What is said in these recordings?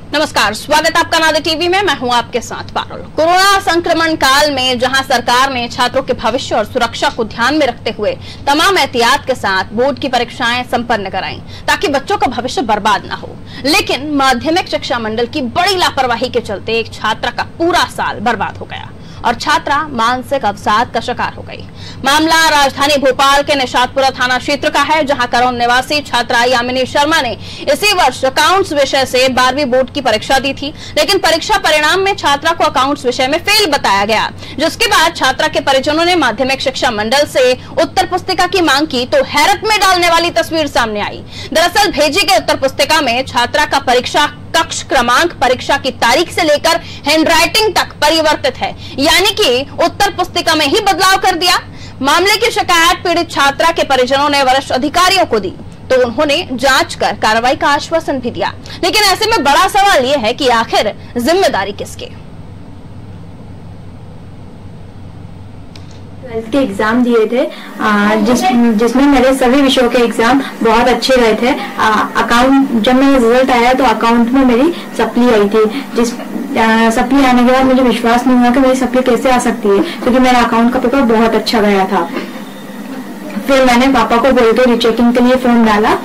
नमस्कार, स्वागत आपका नादे टीवी में। मैं हूं आपके साथ पारुल। कोरोना संक्रमण काल में जहां सरकार ने छात्रों के भविष्य और सुरक्षा को ध्यान में रखते हुए तमाम एहतियात के साथ बोर्ड की परीक्षाएं संपन्न कराई ताकि बच्चों का भविष्य बर्बाद न हो, लेकिन माध्यमिक शिक्षा मंडल की बड़ी लापरवाही के चलते एक छात्रा का पूरा साल बर्बाद हो गया और छात्रा मानसिक अवसाद का शिकार हो गई। मामला राजधानी भोपाल के निशातपुरा थाना क्षेत्र का है, जहां करौन निवासी छात्रा यामिनी शर्मा ने इसी वर्ष अकाउंट्स विषय से 12वीं बोर्ड की परीक्षा दी थी, लेकिन परीक्षा परिणाम में छात्रा को अकाउंट्स विषय में फेल बताया गया, जिसके बाद छात्रा के परिजनों ने माध्यमिक शिक्षा मंडल से उत्तर पुस्तिका की मांग की तो हैरत में डालने वाली तस्वीर सामने आई। दरअसल भेजी गई उत्तर पुस्तिका में छात्रा का परीक्षा कक्ष क्रमांक, परीक्षा की तारीख से लेकर हैंडराइटिंग तक परिवर्तित है, यानी कि उत्तर पुस्तिका में ही बदलाव कर दिया। मामले की शिकायत पीड़ित छात्रा के परिजनों ने वरिष्ठ अधिकारियों को दी तो उन्होंने जांच कर कार्रवाई का आश्वासन भी दिया, लेकिन ऐसे में बड़ा सवाल यह है कि आखिर जिम्मेदारी किसकी। के एग्जाम दिए थे जिसमें मेरे सभी विषयों के एग्जाम बहुत अच्छे गए थे। अकाउंट जब मेरा रिजल्ट आया तो अकाउंट में मेरी सप्ली आई थी, जिस सप्ली आने के बाद मुझे विश्वास नहीं हुआ कि मेरी सप्ली कैसे आ सकती है, क्योंकि मेरा अकाउंट का पेपर बहुत अच्छा गया था। फिर मैंने पापा को बोल के रीचेकिंग के लिए फॉर्म डाला।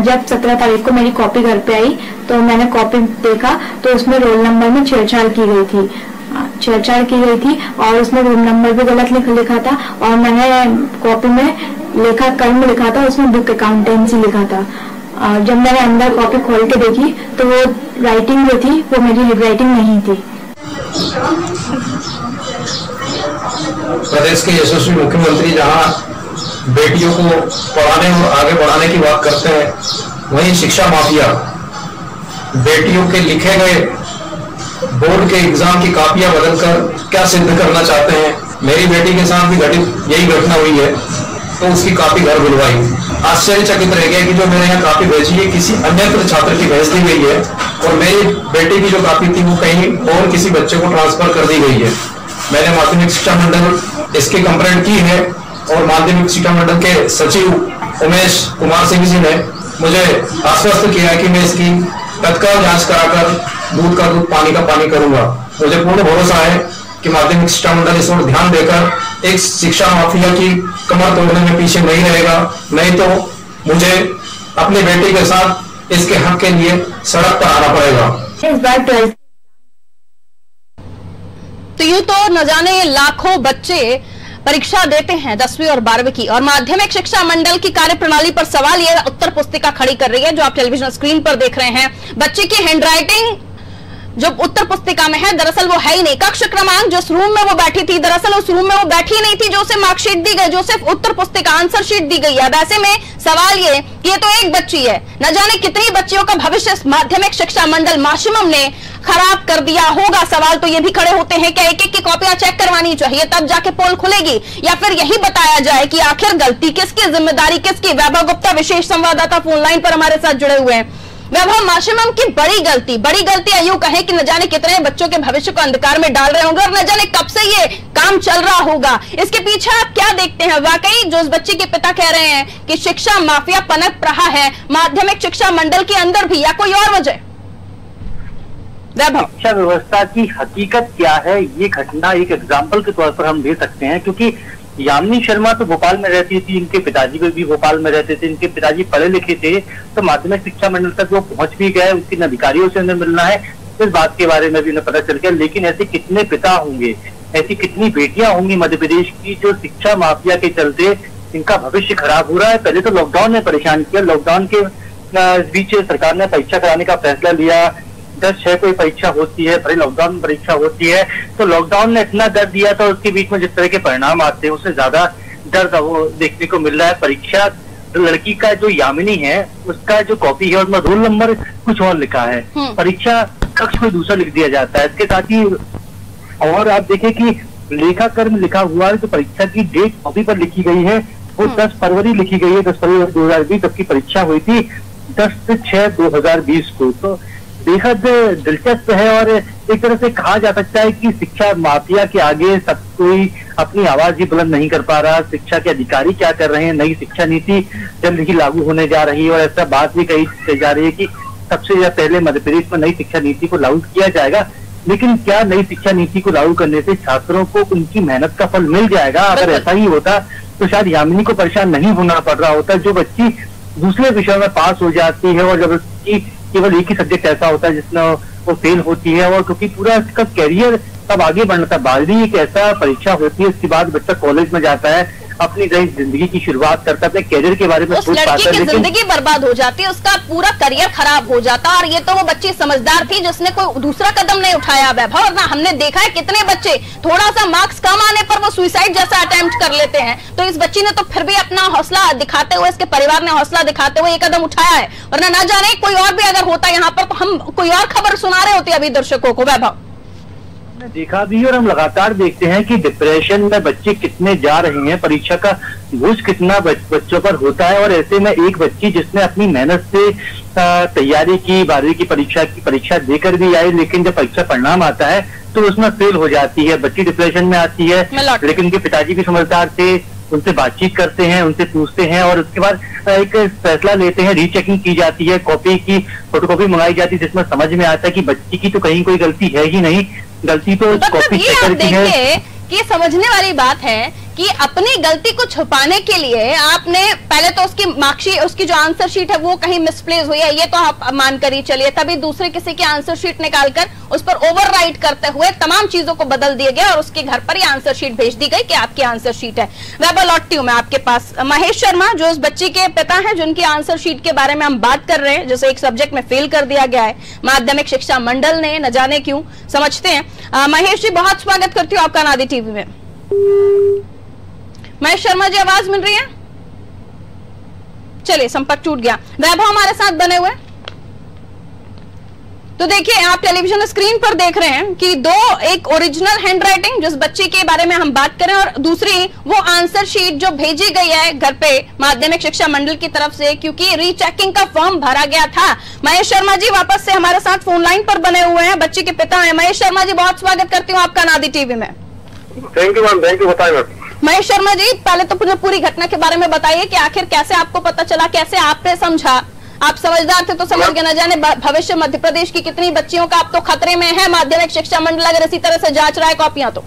जब 17 तारीख को मेरी कॉपी घर पे आई तो मैंने कॉपी देखा तो उसमें रोल नंबर में छेड़छाड़ की गई थी और उसमें रूम नंबर भी गलत लिखा था और मैंने कॉपी में लेखा कर्म लिखा था, उसमें बुक अकाउंटेंसी लिखा था। जब मैंने अंदर कॉपी खोल के देखी तो वो राइटिंग जो थी वो मेरी राइटिंग नहीं थी। प्रदेश के यशस्वी मुख्यमंत्री जहां बेटियों को पढ़ाने और आगे बढ़ाने की बात करते हैं, वहीं शिक्षा माफिया बेटियों के लिखे गए बोर्ड के एग्जाम की कापियां बदलकर क्या सिद्ध करना चाहते हैं। मेरी बेटी के साथ भी घटित यही घटना हुई है, तो उसकी कापी घर बुलवाई। आश्चर्यचकित रह गया कि जो मेरे यहाँ कापी भेजी है किसी अन्यत्र छात्र की भेज दी गई है और मेरी बेटी की जो कापी थी वो कहीं और किसी बच्चे को ट्रांसफर कर दी गई है। मैंने माध्यमिक शिक्षा मंडल इसकी कंप्लेंट की है और माध्यमिक शिक्षा मंडल के सचिव उमेश कुमार सिंह जी ने मुझे आश्वस्त किया है कि मैं इसकी तत्काल जांच कराकर दूध का दूध पानी का पानी करूंगा। मुझे पूर्ण भरोसा है कि माध्यमिक शिक्षा मंडल इस ओर ध्यान देकर एक शिक्षा माफिया की कमर तोड़ने में पीछे नहीं रहेगा, नहीं तो मुझे अपनी बेटी के साथ इसके हक के लिए सड़क पर आना पड़ेगा। तो यूं तो न जाने लाखों बच्चे परीक्षा देते हैं 10वीं और 12वीं की, और माध्यमिक शिक्षा मंडल की कार्यप्रणाली पर सवाल ये उत्तर पुस्तिका खड़ी कर रही है जो आप टेलीविजन स्क्रीन पर देख रहे हैं। बच्चे की हैंडराइटिंग जो उत्तर पुस्तिका में है दरअसल वो है ही नहीं। कक्ष क्रमांक जिस रूम में वो बैठी थी दरअसल उस रूम में वो बैठी नहीं थी जो उसे मार्कशीट दी गई, जो सिर्फ उत्तर पुस्तिका आंसर शीट दी गई है। ऐसे में सवाल ये कि ये तो एक बच्ची है, न जाने कितनी बच्चियों का भविष्य माध्यमिक शिक्षा मंडल माशिमम ने खराब कर दिया होगा। सवाल तो ये भी खड़े होते हैं कि एक-एक की कॉपियां चेक करवानी चाहिए तब जाके पोल खुलेगी, या फिर यही बताया जाए कि आखिर गलती किसकी, जिम्मेदारी किसकी। वैभव गुप्ता विशेष संवाददाता फोन लाइन पर हमारे साथ जुड़े हुए हैं। वैभव, माशिमम की बड़ी गलती यूं कहें कि न जाने कितने बच्चों के भविष्य को अंधकार में डाल रहे होंगे और न जाने कब से ये काम चल रहा होगा। इसके पीछे आप क्या देखते हैं? वाकई जो उस बच्ची के पिता कह रहे हैं कि शिक्षा माफिया पनप रहा है माध्यमिक शिक्षा मंडल के अंदर भी, या कोई और वजह? शिक्षा व्यवस्था की हकीकत क्या है, ये घटना एक एग्जाम्पल के तौर पर हम दे सकते हैं, क्योंकि यामिनी शर्मा तो भोपाल में रहती थी, इनके पिताजी भी भोपाल में रहते थे, इनके पिताजी पढ़े लिखे थे, तो माध्यमिक शिक्षा मंडल तक वो पहुंच भी गए, उसके अधिकारियों से उन्हें मिलना है, इस बात के बारे में भी उन्हें पता चल गया। लेकिन ऐसे कितने पिता होंगे, ऐसी कितनी बेटियां होंगी मध्य प्रदेश की जो शिक्षा माफिया के चलते इनका भविष्य खराब हो रहा है। पहले तो लॉकडाउन ने परेशान किया, लॉकडाउन के बीच सरकार ने परीक्षा कराने का फैसला लिया। 10/6 को परीक्षा होती है, फिर लॉकडाउन में परीक्षा होती है, तो लॉकडाउन ने इतना डर दिया था, उसके बीच में जिस तरह के परिणाम आते हैं उससे ज्यादा डर वो देखने को मिल रहा है। परीक्षा लड़की का जो यामिनी है उसका जो कॉपी है उसमें रोल नंबर कुछ और लिखा है, परीक्षा कक्ष में दूसरा लिख दिया जाता है। इसके साथ ही और आप देखें कि लेखा कर्म लिखा हुआ है, तो परीक्षा की डेट कॉपी पर लिखी गई है वो 10 फरवरी लिखी गई है, 10 फरवरी 2020, जबकि परीक्षा हुई थी 10/6/2020 को। तो बेहद दिलचस्प है और एक तरह से कहा जा सकता है कि शिक्षा माफिया के आगे सब कोई अपनी आवाज ही बुलंद नहीं कर पा रहा। शिक्षा के अधिकारी क्या कर रहे हैं, नई शिक्षा नीति जल्द ही लागू होने जा रही है और ऐसा बात भी कही जा रही है कि सबसे पहले मध्य प्रदेश में नई शिक्षा नीति को लागू किया जाएगा। लेकिन क्या नई शिक्षा नीति को लागू करने से छात्रों को उनकी मेहनत का फल मिल जाएगा? अगर ऐसा ही होता तो शायद यामिनी को परेशान नहीं होना पड़ रहा होता। जो बच्ची दूसरे विषयों में पास हो जाती है और जब उसकी केवल एक ही सब्जेक्ट ऐसा होता है जिसमें वो फेल होती है, और क्योंकि पूरा इसका कैरियर तब आगे बढ़ना था। 12वीं एक ऐसा परीक्षा होती है, इसके बाद बच्चा कॉलेज में जाता है, अपनी नई जिंदगी की शुरुआत करता है, अपने कैरियर के बारे में सोच पाता है, लेकिन जिंदगी बर्बाद हो जाती है, उसका पूरा करियर खराब हो जाता है। और ये तो वो बच्ची समझदार थी जिसने कोई दूसरा कदम नहीं उठाया वैभव, वरना हमने देखा है कितने बच्चे थोड़ा सा मार्क्स कम आने पर वो सुसाइड जैसा अटेम्प्ट कर लेते हैं। तो इस बच्ची ने तो फिर भी अपना हौसला दिखाते हुए, इसके परिवार ने हौसला दिखाते हुए ये कदम उठाया है, वरना ना जाने कोई और भी अगर होता यहाँ पर तो हम कोई और खबर सुना रहे होते अभी दर्शकों को। वैभव देखा भी और हम लगातार देखते हैं कि डिप्रेशन में बच्चे कितने जा रहे हैं, परीक्षा का बोझ कितना बच्चों पर होता है। और ऐसे में एक बच्ची जिसने अपनी मेहनत से तैयारी की, 12वीं की परीक्षा देकर भी आई, लेकिन जब परीक्षा परिणाम आता है तो उसमें फेल हो जाती है, बच्ची डिप्रेशन में आती है। लेकिन उनके पिताजी भी समझदार थे, उनसे बातचीत करते हैं, उनसे पूछते हैं और उसके बाद एक फैसला लेते हैं। रीचेकिंग की जाती है, कॉपी की फोटोकॉपी मंगाई जाती है, जिसमें समझ में आता है कि बच्ची की तो कहीं कोई गलती है ही नहीं, गलती तो कॉपी चेकर की है। कि समझने वाली बात है कि अपनी गलती को छुपाने के लिए आपने पहले तो उसकी मार्कशीट, उसकी जो आंसर शीट है वो कहीं मिसप्लेस हुई है, ये तो आप मानकर ही चलिए। तभी दूसरे किसी की आंसर शीट निकालकर उस पर ओवरराइट करते हुए तमाम चीजों को बदल दिया गया और उसके घर पर ये आंसर शीट भेज दी गई कि आपकी आंसर शीट है। वैभव लौटती हूं मैं आपके पास। महेश शर्मा जो उस बच्ची के पिता है जिनकी आंसर शीट के बारे में हम बात कर रहे हैं, जैसे एक सब्जेक्ट में फेल कर दिया गया है माध्यमिक शिक्षा मंडल ने, न जाने क्यों, समझते हैं। महेश जी बहुत स्वागत करती हूँ आपका नादी टीवी में। महेश शर्मा जी आवाज मिल रही है? चलिए संपर्क टूट गया। वैभव हमारे साथ बने हुए। तो देखिए आप टेलीविजन स्क्रीन पर देख रहे हैं कि एक ओरिजिनल हैंडराइटिंग जिस बच्चे के बारे में हम बात करें और दूसरी वो आंसर शीट जो भेजी गई है घर पे माध्यमिक शिक्षा मंडल की तरफ से, क्योंकि रीचेकिंग का फॉर्म भरा गया था। महेश शर्मा जी वापस से हमारे साथ फोन लाइन पर बने हुए हैं, बच्चे के पिता हैं। महेश शर्मा जी बहुत स्वागत करती हूँ आपका नादी टीवी में। Thank you ma'am, thank you. बताइए मैम। महेश शर्मा जी पहले तो पूरी घटना के बारे में बताइए कि आखिर कैसे आपको पता चला, कैसे आपने समझा? आप समझदार थे तो समझ गए, न जाने भविष्य मध्य प्रदेश की कितनी बच्चियों का आप तो खतरे में है। माध्यमिक शिक्षा मंडल अगर इसी तरह से जांच रहा है कॉपियां तो।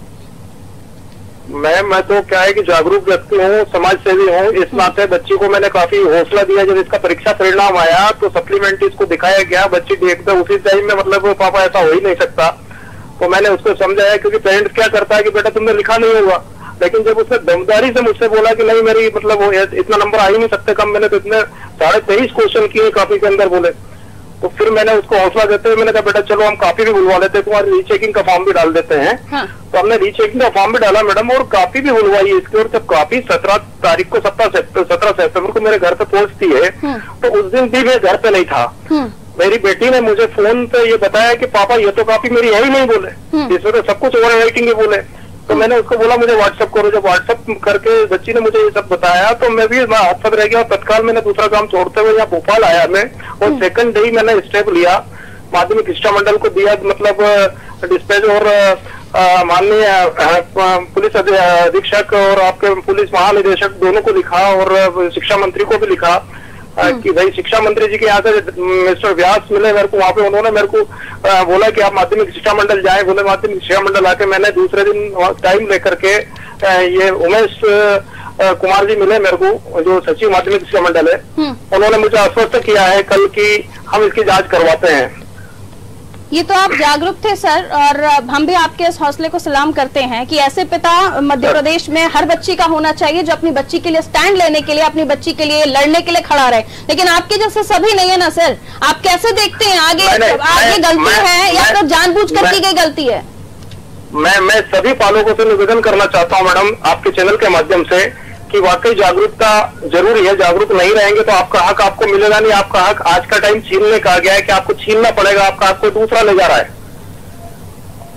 मैम मैं तो क्या है कि जागरूक व्यक्ति हूँ, समाज सेवी हूँ, इस नाते बच्ची को मैंने काफी हौसला दिया। जब इसका परीक्षा परिणाम आया तो सप्लीमेंट्री इसको दिखाया गया, बच्ची देखते उसी टाइम में मतलब पापा ऐसा हो ही नहीं सकता। तो मैंने उसको समझाया, क्योंकि पेरेंट्स क्या करता है कि बेटा तुमने लिखा नहीं होगा, लेकिन जब उसने दमदारी से मुझसे बोला कि नहीं मेरी मतलब इतना नंबर आ ही नहीं सकते कम, मैंने तो इतने 23.5 क्वेश्चन किए कॉपी के अंदर बोले, तो फिर मैंने उसको हौसला देते हुए मैंने कहा बेटा चलो हम कॉपी भी बुलवा लेते हैं, तुम्हारी रीचेकिंग का फॉर्म भी डाल देते हैं। हाँ। तो हमने रीचेकिंग का फॉर्म भी डाला मैडम, और कॉपी भी बुलवाई इसकी। और जब कॉपी 17 तारीख को 17 सितंबर को मेरे घर पे पहुंचती है, तो उस दिन भी मैं घर पे नहीं था। मेरी बेटी ने मुझे फोन पे ये बताया कि पापा ये तो कॉपी मेरी है ही नहीं बोले, इसमें तो सब कुछ ओवर राइटिंग ही बोले। तो मैंने उसको बोला मुझे व्हाट्सएप करो। जब व्हाट्सएप करके बच्ची ने मुझे ये सब बताया तो मैं भी हाथ रह गया। तत्काल मैंने दूसरा काम छोड़ते हुए यहाँ भोपाल आया मैं, और सेकंड डे ही मैंने स्टेप लिया, माध्यमिक शिक्षा मंडल को दिया मतलब डिस्पैच, और माननीय पुलिस अधीक्षक और आपके पुलिस महानिदेशक दोनों को लिखा, और शिक्षा मंत्री को भी लिखा कि भाई शिक्षा मंत्री जी के यहाँ से मिस्टर व्यास मिले मेरे को वहाँ पे। उन्होंने मेरे को बोला कि आप माध्यमिक शिक्षा मंडल जाएं। बोले माध्यमिक शिक्षा मंडल आके मैंने दूसरे दिन टाइम लेकर के ये उमेश कुमार जी मिले मेरे को, जो सचिव माध्यमिक शिक्षा मंडल है। उन्होंने मुझे आश्वस्त किया है कल कि हम इसकी जांच करवाते हैं। ये तो आप जागरूक थे सर, और हम भी आपके इस हौसले को सलाम करते हैं कि ऐसे पिता मध्य प्रदेश में हर बच्ची का होना चाहिए जो अपनी बच्ची के लिए स्टैंड लेने के लिए, अपनी बच्ची के लिए लड़ने के लिए खड़ा रहे। लेकिन आपके जैसे सभी नहीं है ना सर। आप कैसे देखते हैं आगे गलती है या तो जानबूझकर की गई गलती है? मैं सभी पालकों से निवेदन करना चाहता हूँ मैडम आपके चैनल के माध्यम से कि वाकई जागरूकता जरूरी है। जागरूक नहीं रहेंगे तो आपका हक आपको मिलेगा नहीं। आपका हक आज का टाइम छीनने का आ गया है कि आपको छीनना पड़ेगा, आपका हक कोई दूसरा ले जा रहा है।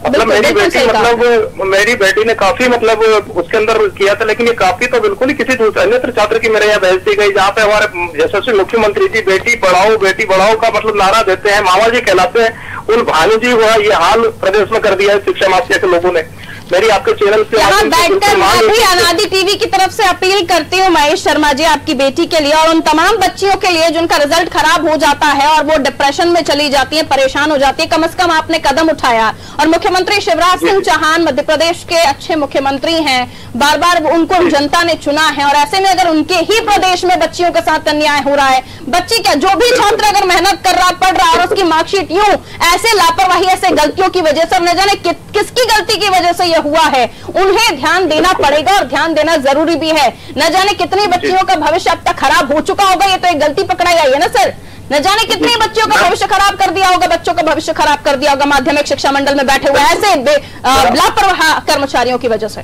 मतलब मेरी बेटी ने काफी मतलब उसके अंदर किया था, लेकिन ये काफी तो बिल्कुल ही किसी दूसरे अन्यत्र छात्र की मेरे यहाँ बेइज्जती गई, जहाँ पे हमारे यशस्वी मुख्यमंत्री जी बेटी पढ़ाओ का मतलब नारा देते हैं, मामा जी कहलाते हैं, उन भानु जी हुआ ये हाल प्रदेश में कर दिया है शिक्षा माफिया के लोगों ने। मेरी आपके चैनल से यहाँ बैठकर मैं भी अनादि टीवी की तरफ से अपील करती हूँ महेश शर्मा जी, आपकी बेटी के लिए और उन तमाम बच्चियों के लिए जिनका रिजल्ट खराब हो जाता है और वो डिप्रेशन में चली जाती है, परेशान हो जाती है। कम से कम आपने कदम उठाया और मुख्यमंत्री शिवराज सिंह चौहान मध्य प्रदेश के अच्छे मुख्यमंत्री हैं, बार बार उनको जनता ने चुना है और ऐसे में अगर उनके ही प्रदेश में बच्चियों के साथ अन्याय हो रहा है, बच्ची क्या जो भी छात्र अगर मेहनत कर रहा, पढ़ रहा और उसकी मार्कशीट यूं ऐसे लापरवाही, ऐसे गलतियों की वजह से, न जाने किसकी गलती की वजह से यह हुआ है, उन्हें ध्यान देना पड़ेगा और ध्यान देना जरूरी भी है। न जाने कितनी बच्चियों का भविष्य अब तक खराब हो चुका होगा, ये तो एक गलती पकड़ाई आई है ना सर। न जाने कितनी बच्चियों का भविष्य खराब कर दिया होगा, बच्चों का भविष्य खराब कर दिया होगा माध्यमिक शिक्षा मंडल में बैठे हुए ऐसे लापरवाह कर्मचारियों की वजह से।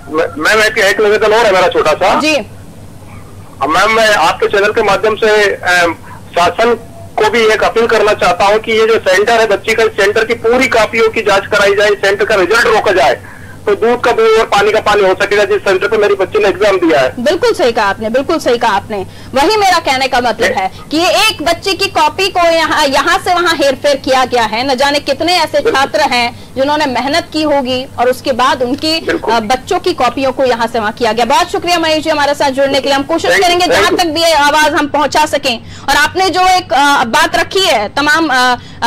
मैम एक निवेदन और है मेरा छोटा सा जी। मैम मैं आपके चैनल के माध्यम से शासन को भी एक अपील करना चाहता हूं कि ये जो सेंटर है बच्ची का, सेंटर की पूरी कॉपियों की जांच कराई जाए, सेंटर का रिजल्ट रोका जाए तो दूध का दूध और पानी का पानी हो सकेगा जिस सेंटर पे मेरी बच्ची ने एग्जाम दिया है। बिल्कुल सही कहा आपने, बिल्कुल सही कहा आपने। वही मेरा कहने का मतलब है कि ये एक बच्चे की कॉपी को यहाँ से वहाँ हेरफेर किया गया है। न जाने कितने ऐसे छात्र हैं जिन्होंने मेहनत की होगी और उसके बाद उनकी बच्चों की कॉपियों को यहाँ से वहाँ किया गया। बहुत शुक्रिया महेश जी हमारे साथ जुड़ने के लिए। हम कोशिश करेंगे जहां तक भी ये आवाज हम पहुंचा सकें। और आपने जो एक बात रखी है तमाम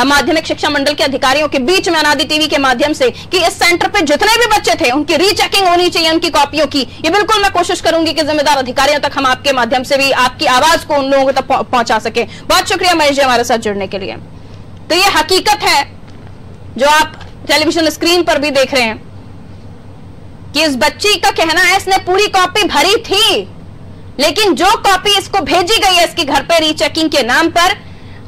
माध्यमिक शिक्षा मंडल के अधिकारियों के बीच में अनादि टीवी के माध्यम से कि इस सेंटर पे जितने भी बच्चे थे उनकी रीचेकिंग होनी चाहिए उनकी कॉपियों की, ये बिल्कुल मैं कोशिश करूंगी कि जिम्मेदार अधिकारियों तक हम आपके माध्यम से भी आपकी आवाज को उन लोगों तक पहुंचा सके। बहुत शुक्रिया महेश जी हमारे साथ जुड़ने के लिए। तो ये हकीकत है जो आप टेलीविजन स्क्रीन पर भी देख रहे हैं कि इस बच्ची का कहना है इसने पूरी कॉपी भरी थी, लेकिन जो कॉपी इसको भेजी गई है इसके घर पर रीचेकिंग के नाम पर,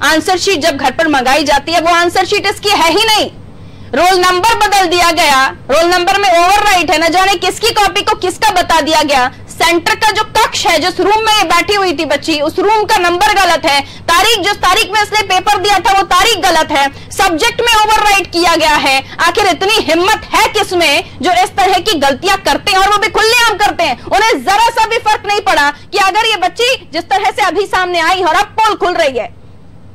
आंसर शीट जब घर पर मंगाई जाती है वो आंसर शीट इसकी है ही नहीं, रोल नंबर बदल दिया गया, रोल नंबर में ओवरराइट है, न जाने किसकी कॉपी को किसका बता दिया गया। सेंटर का जो कक्ष है, जिस रूम में ये बैठी हुई थी बच्ची, उस रूम का नंबर गलत है, तारीख जिस तारीख में इसने पेपर दिया था वो तारीख गलत है, सब्जेक्ट में ओवरराइट किया गया है। आखिर इतनी हिम्मत है किसमें जो इस तरह की गलतियां करते हैं और वो भी खुलेआम करते हैं। उन्हें जरा सा भी फर्क नहीं पड़ा कि अगर ये बच्ची जिस तरह से अभी सामने आई और अब पोल खुल रही है,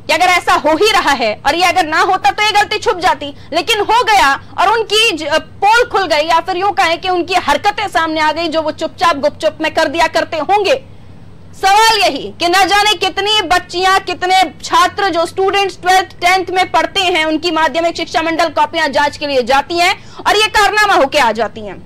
कि अगर ऐसा हो ही रहा है और ये अगर ना होता तो ये गलती छुप जाती, लेकिन हो गया और उनकी पोल खुल गई, या फिर यूं कहें कि उनकी हरकतें सामने आ गई जो वो चुपचाप गुपचुप में कर दिया करते होंगे। सवाल यही कि न जाने कितनी बच्चियां, कितने छात्र जो स्टूडेंट्स 12th 10th में पढ़ते हैं, उनकी माध्यमिक शिक्षा मंडल कॉपियां जांच के लिए जाती हैं और ये कारनामा होके आ जाती हैं।